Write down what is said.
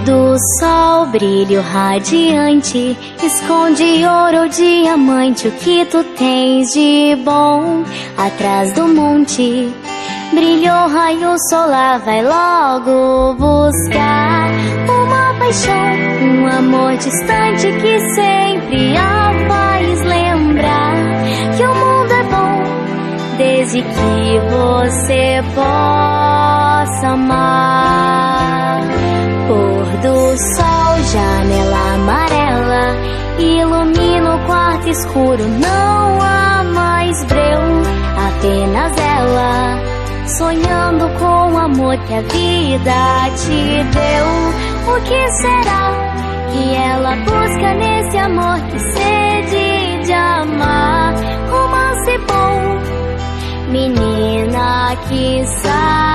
do sol, brilho radiante, esconde ouro ou diamante, o que tu tens de bom atrás do monte. Brilhou raio solar, vai logo buscar uma paixão, um amor distante que sempre a faz lembrar que o mundo é bom desde que você possa amar. Pôr do sol, janela amarela, ilumina o quarto escuro, não há mais breu, apenas ela, sonhando com o amor que a vida te deu. O que será que ela busca nesse amor, que sede de amar? Romance bom, menina que sabe